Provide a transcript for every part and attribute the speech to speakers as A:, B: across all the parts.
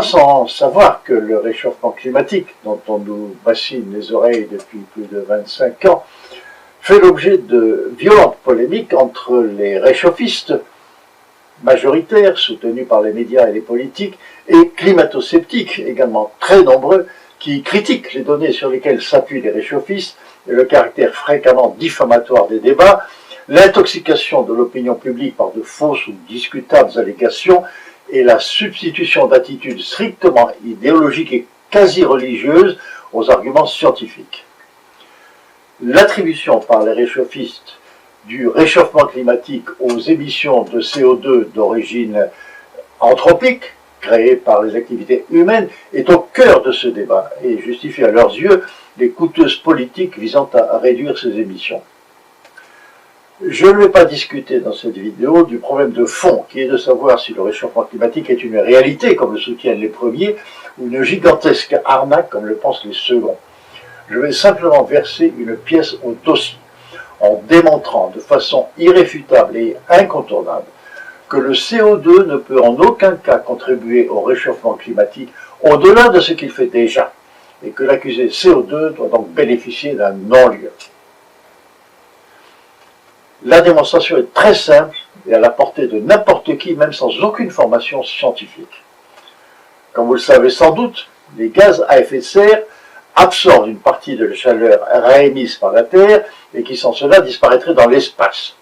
A: sans savoir que le réchauffement climatique, dont on nous bassine les oreilles depuis plus de 25 ans, fait l'objet de violentes polémiques entre les réchauffistes majoritaires, soutenus par les médias et les politiques, et climato-sceptiques, également très nombreux, qui critiquent les données sur lesquelles s'appuient les réchauffistes, et le caractère fréquemment diffamatoire des débats, l'intoxication de l'opinion publique par de fausses ou discutables allégations, et la substitution d'attitudes strictement idéologiques et quasi religieuses aux arguments scientifiques. L'attribution par les réchauffistes du réchauffement climatique aux émissions de CO2 d'origine anthropique, créées par les activités humaines, est au cœur de ce débat et justifie à leurs yeux les coûteuses politiques visant à réduire ces émissions. Je ne vais pas discuter dans cette vidéo du problème de fond, qui est de savoir si le réchauffement climatique est une réalité, comme le soutiennent les premiers, ou une gigantesque arnaque, comme le pensent les seconds. Je vais simplement verser une pièce au dossier, en démontrant de façon irréfutable et incontournable que le CO2 ne peut en aucun cas contribuer au réchauffement climatique au-delà de ce qu'il fait déjà, et que l'accusé CO2 doit donc bénéficier d'un non-lieu. La démonstration est très simple et à la portée de n'importe qui, même sans aucune formation scientifique. Comme vous le savez sans doute, les gaz à effet de serre absorbent une partie de la chaleur réémise par la Terre et qui sans cela disparaîtrait dans l'espace.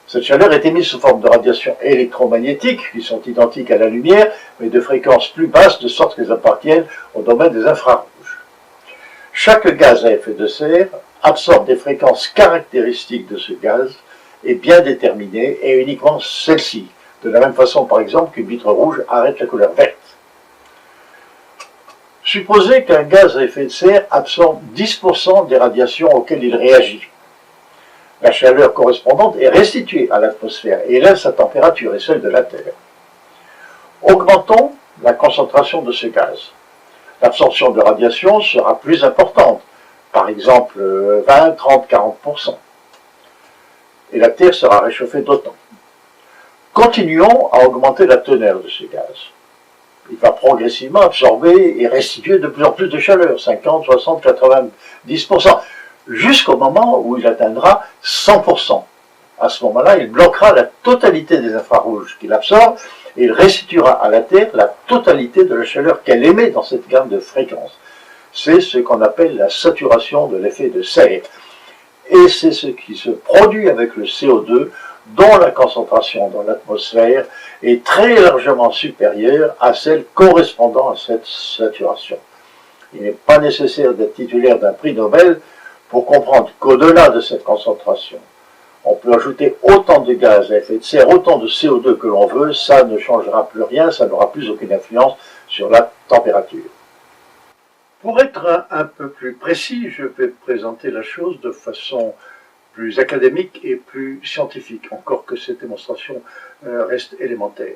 A: Cette chaleur est émise sous forme de radiations électromagnétiques qui sont identiques à la lumière mais de fréquences plus basses de sorte qu'elles appartiennent au domaine des infrarouges. Chaque gaz à effet de serre absorbe des fréquences caractéristiques de ce gaz et bien déterminées et uniquement celle-ci, de la même façon par exemple qu'une vitre rouge arrête la couleur verte. Supposez qu'un gaz à effet de serre absorbe 10% des radiations auxquelles il réagit. La chaleur correspondante est restituée à l'atmosphère et élève sa température et celle de la Terre. Augmentons la concentration de ce gaz. L'absorption de radiation sera plus importante, par exemple 20, 30, 40%. Et la Terre sera réchauffée d'autant. Continuons à augmenter la teneur de ce gaz. Il va progressivement absorber et restituer de plus en plus de chaleur, 50, 60, 90%, jusqu'au moment où il atteindra 100%. À ce moment-là, il bloquera la totalité des infrarouges qu'il absorbe et il restituera à la Terre la totalité de la chaleur qu'elle émet dans cette gamme de fréquences. C'est ce qu'on appelle la saturation de l'effet de serre. Et c'est ce qui se produit avec le CO2, dont la concentration dans l'atmosphère est très largement supérieure à celle correspondant à cette saturation. Il n'est pas nécessaire d'être titulaire d'un prix Nobel pour comprendre qu'au-delà de cette concentration, on peut ajouter autant de gaz à effet de serre, autant de CO2 que l'on veut, ça ne changera plus rien, ça n'aura plus aucune influence sur la température. Pour être un peu plus précis, je vais présenter la chose de façon plus académique et plus scientifique, encore que cette démonstration reste élémentaire.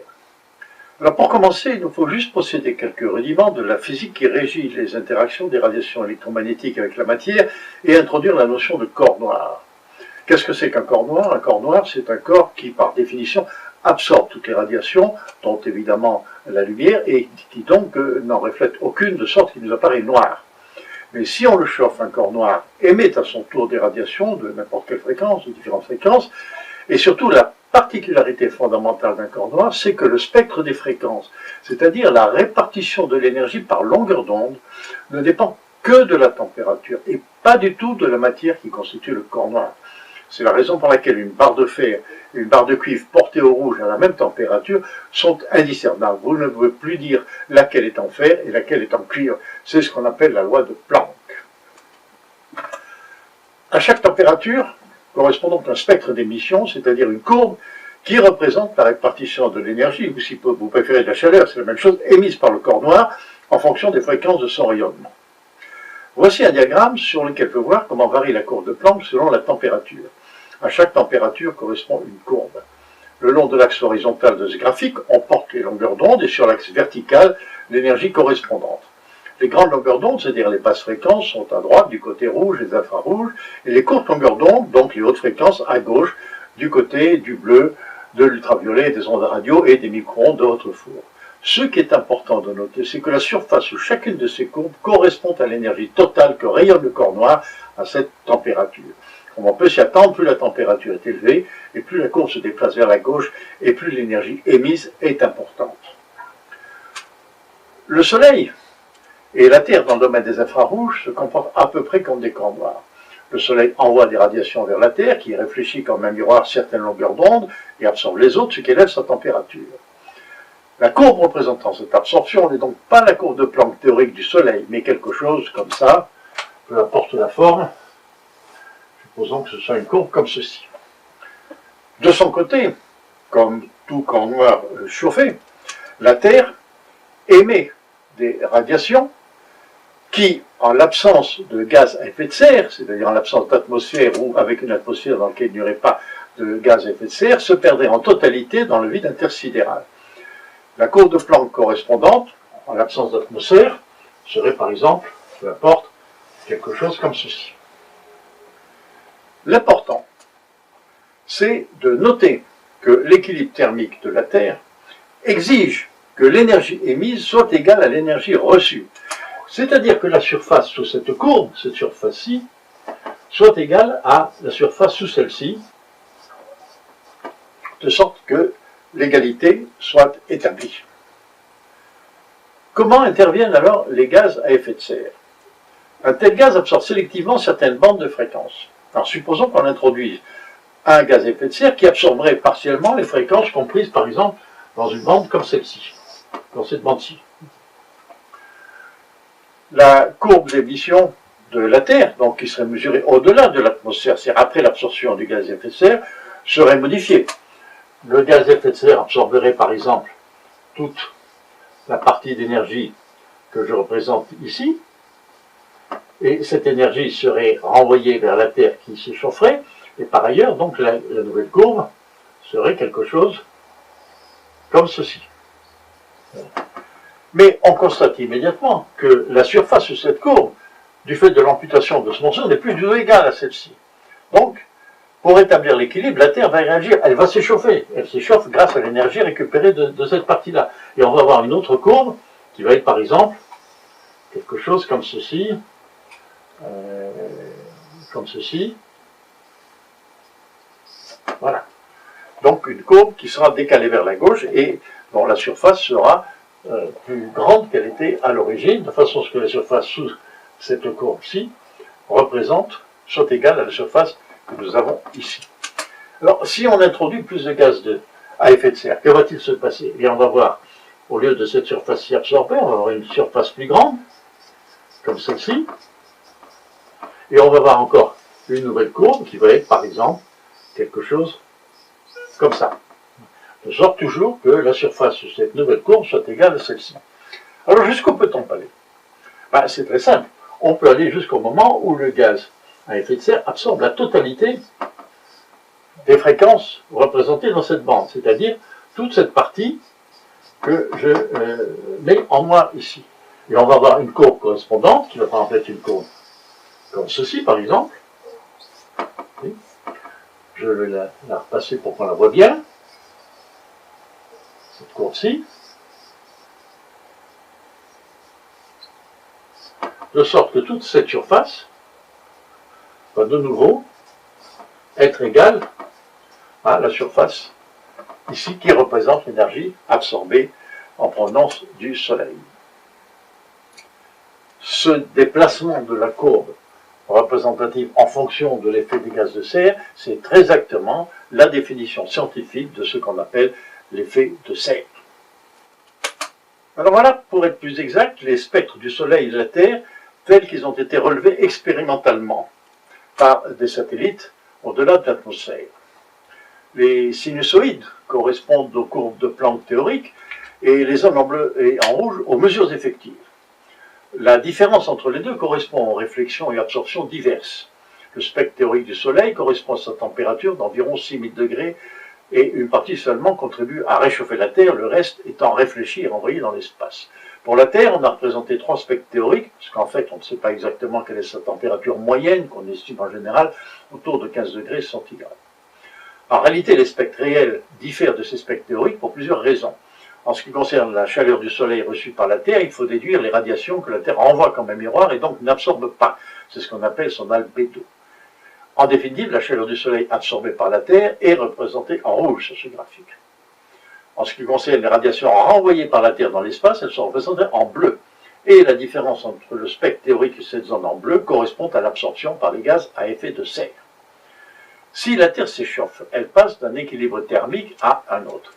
A: Alors pour commencer, il nous faut juste posséder quelques rudiments de la physique qui régit les interactions des radiations électromagnétiques avec la matière et introduire la notion de corps noir. Qu'est-ce que c'est qu'un corps noir? Un corps noir, c'est un corps qui, par définition, absorbe toutes les radiations, dont évidemment la lumière, et qui donc n'en reflète aucune, de sorte qu'il nous apparaît noir. Mais si on le chauffe, un corps noir émet à son tour des radiations de n'importe quelle fréquence, de différentes fréquences, et surtout la particularité fondamentale d'un corps noir, c'est que le spectre des fréquences, c'est-à-dire la répartition de l'énergie par longueur d'onde, ne dépend que de la température et pas du tout de la matière qui constitue le corps noir. C'est la raison pour laquelle une barre de fer et une barre de cuivre portée au rouge à la même température sont indiscernables. Vous ne pouvez plus dire laquelle est en fer et laquelle est en cuivre. C'est ce qu'on appelle la loi de Planck. À chaque température correspond donc un spectre d'émission, c'est-à-dire une courbe qui représente la répartition de l'énergie, ou si vous préférez de la chaleur, c'est la même chose, émise par le corps noir en fonction des fréquences de son rayonnement. Voici un diagramme sur lequel on peut voir comment varie la courbe de Planck selon la température. À chaque température correspond une courbe. Le long de l'axe horizontal de ce graphique, on porte les longueurs d'onde et sur l'axe vertical, l'énergie correspondante. Les grandes longueurs d'onde, c'est-à-dire les basses fréquences, sont à droite du côté rouge des infrarouges, et les courtes longueurs d'onde, donc les hautes fréquences, à gauche du côté du bleu, de l'ultraviolet, des ondes radio et des micro-ondes de haute four. Ce qui est important de noter, c'est que la surface sous chacune de ces courbes correspond à l'énergie totale que rayonne le corps noir à cette température. Comme on peut s'y attendre, plus la température est élevée, et plus la courbe se déplace vers la gauche, et plus l'énergie émise est importante. Le Soleil et la Terre, dans le domaine des infrarouges, se comportent à peu près comme des corps noirs. Le Soleil envoie des radiations vers la Terre, qui réfléchit comme un miroir certaines longueurs d'onde, et absorbe les autres, ce qui élève sa température. La courbe représentant cette absorption n'est donc pas la courbe de Planck théorique du Soleil, mais quelque chose comme ça, peu importe la forme. Supposons que ce soit une courbe comme ceci. De son côté, comme tout corps noir chauffé, la Terre émet des radiations qui, en l'absence de gaz à effet de serre, c'est-à-dire en l'absence d'atmosphère ou avec une atmosphère dans laquelle il n'y aurait pas de gaz à effet de serre, se perdraient en totalité dans le vide intersidéral. La courbe de Planck correspondante, en l'absence d'atmosphère, serait par exemple, peu importe, quelque chose comme ceci. L'important, c'est de noter que l'équilibre thermique de la Terre exige que l'énergie émise soit égale à l'énergie reçue. C'est-à-dire que la surface sous cette courbe, cette surface-ci, soit égale à la surface sous celle-ci, de sorte que l'égalité soit établie. Comment interviennent alors les gaz à effet de serre? Un tel gaz absorbe sélectivement certaines bandes de fréquences. Alors supposons qu'on introduise un gaz à effet de serre qui absorberait partiellement les fréquences comprises par exemple dans une bande comme celle-ci, dans cette bande-ci. La courbe d'émission de la Terre, donc qui serait mesurée au-delà de l'atmosphère, c'est-à-dire après l'absorption du gaz à effet de serre, serait modifiée. Le gaz à effet de serre absorberait par exemple toute la partie d'énergie que je représente ici, et cette énergie serait renvoyée vers la Terre qui s'échaufferait, et par ailleurs, donc la nouvelle courbe serait quelque chose comme ceci. Mais on constate immédiatement que la surface de cette courbe, du fait de l'amputation de ce morceau, n'est plus du tout égale à celle-ci. Donc, pour établir l'équilibre, la Terre va réagir, elle va s'échauffer. Elle s'échauffe grâce à l'énergie récupérée de cette partie-là. Et on va avoir une autre courbe qui va être, par exemple, quelque chose comme ceci. Voilà. Donc une courbe qui sera décalée vers la gauche et dont la surface sera plus grande qu'elle était à l'origine, de façon à ce que la surface sous cette courbe-ci soit égale à la surface que nous avons ici. Alors, si on introduit plus de gaz à effet de serre, que va-t-il se passer? Eh bien, on va voir, au lieu de cette surface-ci absorbée, on va avoir une surface plus grande, comme celle-ci, et on va voir encore une nouvelle courbe qui va être, par exemple, quelque chose comme ça. De sorte toujours que la surface de cette nouvelle courbe soit égale à celle-ci. Alors, jusqu'où peut-on aller? Ben, c'est très simple. On peut aller jusqu'au moment où le gaz à effet de serre absorbe la totalité des fréquences représentées dans cette bande, c'est-à-dire toute cette partie que je mets en noir ici. Et on va avoir une courbe correspondante, qui va par exemple être une courbe comme ceci, par exemple. Je vais la repasser pour qu'on la voit bien. Cette courbe-ci. De sorte que toute cette surface va de nouveau être égale à la surface ici qui représente l'énergie absorbée en provenance du Soleil. Ce déplacement de la courbe représentative en fonction de l'effet des gaz de serre, c'est très exactement la définition scientifique de ce qu'on appelle l'effet de serre. Alors voilà, pour être plus exact, les spectres du Soleil et de la Terre tels qu'ils ont été relevés expérimentalement par des satellites au-delà de l'atmosphère. Les sinusoïdes correspondent aux courbes de Planck théoriques et les zones en bleu et en rouge aux mesures effectives. La différence entre les deux correspond aux réflexions et absorptions diverses. Le spectre théorique du Soleil correspond à sa température d'environ 6000 degrés et une partie seulement contribue à réchauffer la Terre, le reste étant réfléchi et renvoyé dans l'espace. Pour la Terre, on a représenté 3 spectres théoriques, parce qu'en fait, on ne sait pas exactement quelle est sa température moyenne, qu'on estime en général autour de 15 degrés centigrades. En réalité, les spectres réels diffèrent de ces spectres théoriques pour plusieurs raisons. En ce qui concerne la chaleur du Soleil reçue par la Terre, il faut déduire les radiations que la Terre envoie comme un miroir et donc n'absorbe pas. C'est ce qu'on appelle son albédo. En définitive, la chaleur du Soleil absorbée par la Terre est représentée en rouge sur ce graphique. En ce qui concerne les radiations renvoyées par la Terre dans l'espace, elles sont représentées en bleu. Et la différence entre le spectre théorique et cette zone en bleu correspond à l'absorption par les gaz à effet de serre. Si la Terre s'échauffe, elle passe d'un équilibre thermique à un autre.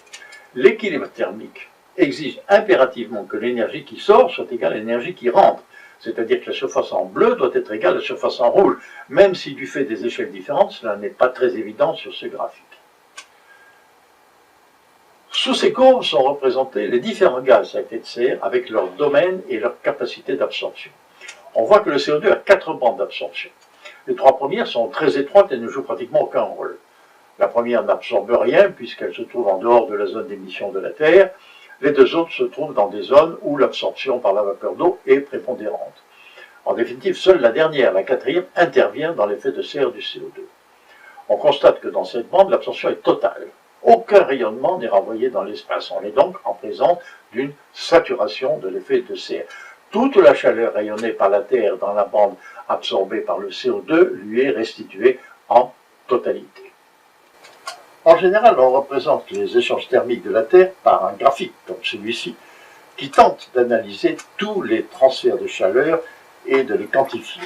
A: L'équilibre thermique exige impérativement que l'énergie qui sort soit égale à l'énergie qui rentre. C'est-à-dire que la surface en bleu doit être égale à la surface en rouge, même si du fait des échelles différentes, cela n'est pas très évident sur ce graphique. Sous ces courbes sont représentés les différents gaz à effet de serre avec leur domaine et leur capacité d'absorption. On voit que le CO2 a 4 bandes d'absorption. Les 3 premières sont très étroites et ne jouent pratiquement aucun rôle. La première n'absorbe rien puisqu'elle se trouve en dehors de la zone d'émission de la Terre. Les 2 autres se trouvent dans des zones où l'absorption par la vapeur d'eau est prépondérante. En définitive, seule la dernière, la 4e, intervient dans l'effet de serre du CO2. On constate que dans cette bande, l'absorption est totale. Aucun rayonnement n'est renvoyé dans l'espace. On est donc en présence d'une saturation de l'effet de serre. Toute la chaleur rayonnée par la Terre dans la bande absorbée par le CO2 lui est restituée en totalité. En général, on représente les échanges thermiques de la Terre par un graphique comme celui-ci, qui tente d'analyser tous les transferts de chaleur et de les quantifier.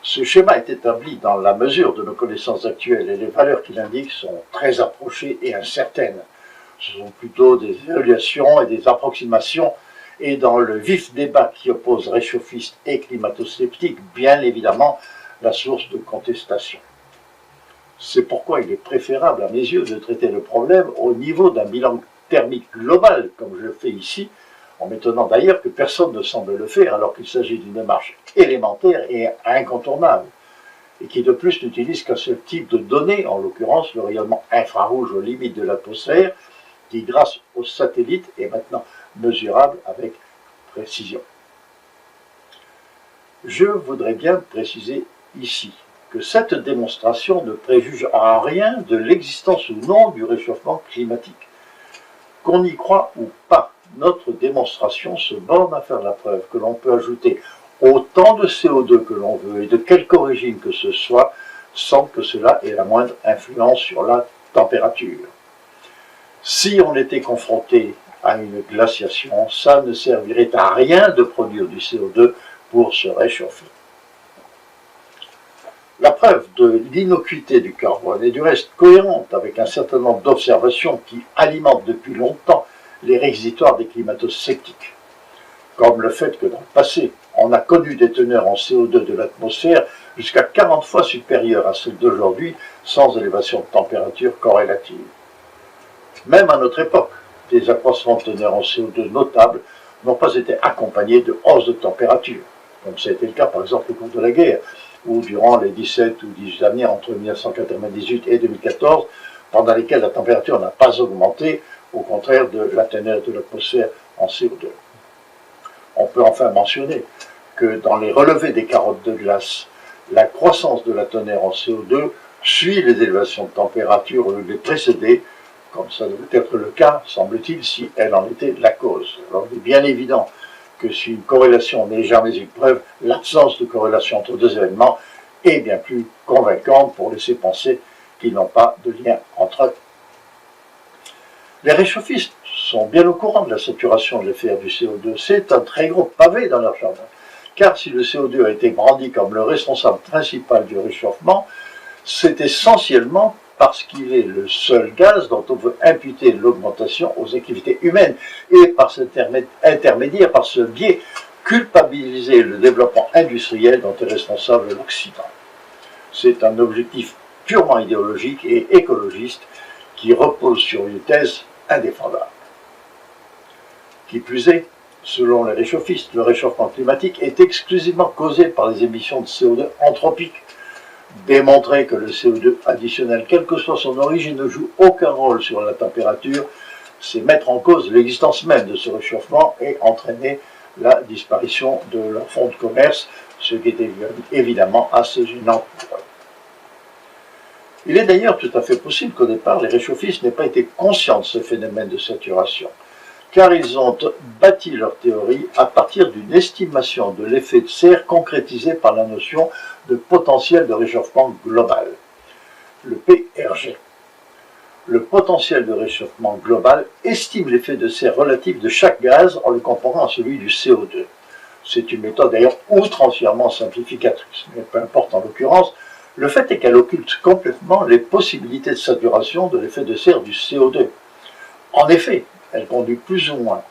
A: Ce schéma est établi dans la mesure de nos connaissances actuelles et les valeurs qu'il indique sont très approchées et incertaines. Ce sont plutôt des évaluations et des approximations et dans le vif débat qui oppose réchauffistes et climato-sceptiques, bien évidemment, la source de contestation. C'est pourquoi il est préférable à mes yeux de traiter le problème au niveau d'un bilan thermique global, comme je le fais ici, en m'étonnant d'ailleurs que personne ne semble le faire alors qu'il s'agit d'une démarche élémentaire et incontournable, et qui de plus n'utilise qu'un seul type de données, en l'occurrence le rayonnement infrarouge aux limites de l'atmosphère, qui grâce aux satellites est maintenant mesurable avec précision. Je voudrais bien préciser ici que cette démonstration ne préjuge en rien de l'existence ou non du réchauffement climatique. Qu'on y croit ou pas, notre démonstration se borne à faire la preuve que l'on peut ajouter autant de CO2 que l'on veut et de quelque origine que ce soit, sans que cela ait la moindre influence sur la température. Si on était confronté à une glaciation, ça ne servirait à rien de produire du CO2 pour se réchauffer. La preuve de l'innocuité du carbone est du reste cohérente avec un certain nombre d'observations qui alimentent depuis longtemps les réquisitoires des climato-sceptiques, comme le fait que dans le passé, on a connu des teneurs en CO2 de l'atmosphère jusqu'à 40 fois supérieures à celles d'aujourd'hui sans élévation de température corrélative. Même à notre époque, des accroissements de teneur en CO2 notables n'ont pas été accompagnés de hausses de température, comme ça a été le cas par exemple au cours de la guerre, ou durant les 17 ou 18 années entre 1998 et 2014, pendant lesquelles la température n'a pas augmenté, au contraire de la teneur de l'atmosphère en CO2. On peut enfin mentionner que dans les relevés des carottes de glace, la croissance de la teneur en CO2 suit les élévations de température au lieu de les précéder, comme ça devait être le cas, semble-t-il, si elle en était la cause. Alors il est bien évident que si une corrélation n'est jamais une preuve, l'absence de corrélation entre deux événements est bien plus convaincante pour laisser penser qu'ils n'ont pas de lien entre eux. Les réchauffistes sont bien au courant de la saturation de l'effet du CO2. C'est un très gros pavé dans leur jardin. Car si le CO2 a été brandi comme le responsable principal du réchauffement, c'est essentiellement parce qu'il est le seul gaz dont on veut imputer l'augmentation aux activités humaines et par cet intermédiaire, par ce biais, culpabiliser le développement industriel dont est responsable l'Occident. C'est un objectif purement idéologique et écologiste qui repose sur une thèse indéfendable. Qui plus est, selon les réchauffistes, le réchauffement climatique est exclusivement causé par les émissions de CO2 anthropiques. Démontrer que le CO2 additionnel, quelle que soit son origine, ne joue aucun rôle sur la température, c'est mettre en cause l'existence même de ce réchauffement et entraîner la disparition de leur fonds de commerce, ce qui est évidemment assez gênant pour eux. Il est d'ailleurs tout à fait possible qu'au départ, les réchauffistes n'aient pas été conscients de ce phénomène de saturation. car ils ont bâti leur théorie à partir d'une estimation de l'effet de serre concrétisée par la notion de potentiel de réchauffement global, le PRG. Le potentiel de réchauffement global estime l'effet de serre relatif de chaque gaz en le comparant à celui du CO2. C'est une méthode d'ailleurs outrancièrement simplificatrice, mais peu importe en l'occurrence, le fait est qu'elle occulte complètement les possibilités de saturation de l'effet de serre du CO2. En effet, elle conduit plus ou moins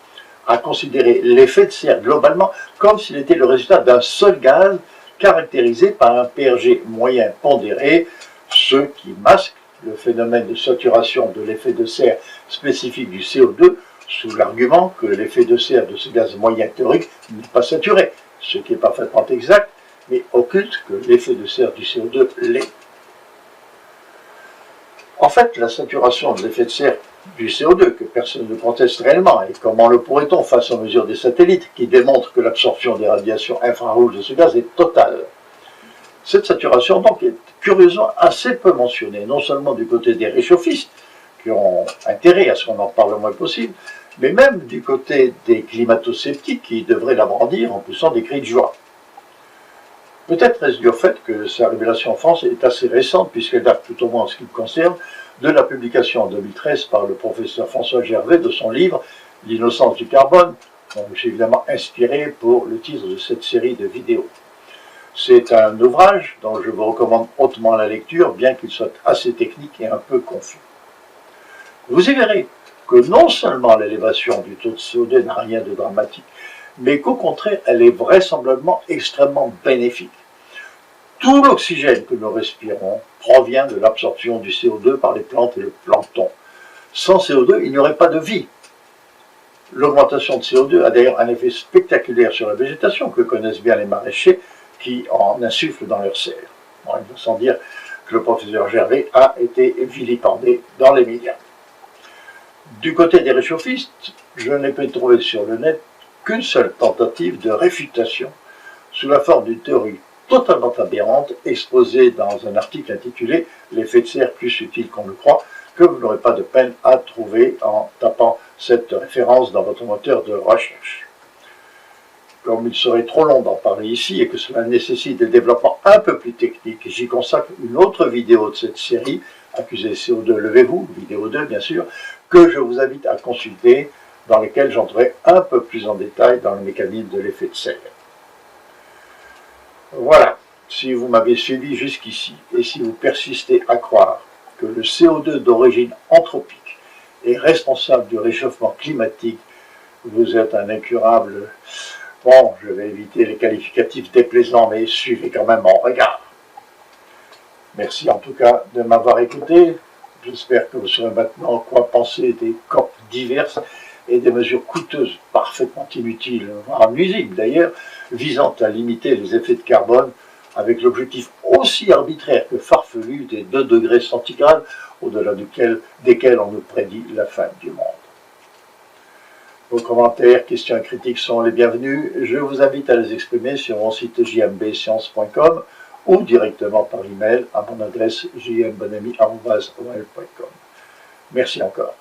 A: à considérer l'effet de serre globalement comme s'il était le résultat d'un seul gaz caractérisé par un PRG moyen pondéré, ce qui masque le phénomène de saturation de l'effet de serre spécifique du CO2 sous l'argument que l'effet de serre de ce gaz moyen théorique n'est pas saturé, ce qui est parfaitement exact, mais occulte que l'effet de serre du CO2 l'est. En fait, la saturation de l'effet de serre du CO2, que personne ne conteste réellement, et comment le pourrait-on face aux mesures des satellites qui démontrent que l'absorption des radiations infrarouges de ce gaz est totale. Cette saturation donc est curieusement assez peu mentionnée, non seulement du côté des réchauffistes, qui ont intérêt à ce qu'on en parle le moins possible, mais même du côté des climato-sceptiques qui devraient la brandir en poussant des cris de joie. Peut-être est-ce dû au fait que sa révélation en France est assez récente, puisqu'elle date tout au moins en ce qui me concerne de la publication en 2013 par le professeur François Gervais de son livre « L'innocence du carbone », dont j'ai évidemment inspiré pour le titre de cette série de vidéos. C'est un ouvrage dont je vous recommande hautement la lecture, bien qu'il soit assez technique et un peu confus. Vous y verrez que non seulement l'élévation du taux de CO2 n'a rien de dramatique, mais qu'au contraire, elle est vraisemblablement extrêmement bénéfique. Tout l'oxygène que nous respirons provient de l'absorption du CO2 par les plantes et le plancton. Sans CO2, il n'y aurait pas de vie. L'augmentation de CO2 a d'ailleurs un effet spectaculaire sur la végétation que connaissent bien les maraîchers qui en insufflent dans leur serre. Bon, il va sans dire que le professeur Gervais a été vilipendé dans les médias. Du côté des réchauffistes, je n'ai pu trouver sur le net qu'une seule tentative de réfutation sous la forme d'une théorie totalement aberrante exposée dans un article intitulé « L'effet de serre plus utile qu'on le croit », que vous n'aurez pas de peine à trouver en tapant cette référence dans votre moteur de recherche. Comme il serait trop long d'en parler ici et que cela nécessite des développements un peu plus techniques, j'y consacre une autre vidéo de cette série, Accusé CO2, levez-vous, vidéo 2 bien sûr, que je vous invite à consulter, dans lesquelles j'entrerai un peu plus en détail dans le mécanisme de l'effet de serre. Voilà, si vous m'avez suivi jusqu'ici, et si vous persistez à croire que le CO2 d'origine anthropique est responsable du réchauffement climatique, vous êtes un incurable... Bon, je vais éviter les qualificatifs déplaisants, mais suivez quand même mon regard. Merci en tout cas de m'avoir écouté. J'espère que vous saurez maintenant quoi penser des COP diverses et des mesures coûteuses, parfaitement inutiles, voire nuisibles d'ailleurs, visant à limiter les effets de carbone avec l'objectif aussi arbitraire que farfelu des 2 degrés centigrades au-delà desquels on nous prédit la fin du monde. Vos commentaires, questions et critiques sont les bienvenus. Je vous invite à les exprimer sur mon site jmbscience.com ou directement par email à mon adresse jmbonamy@web.com. Merci encore.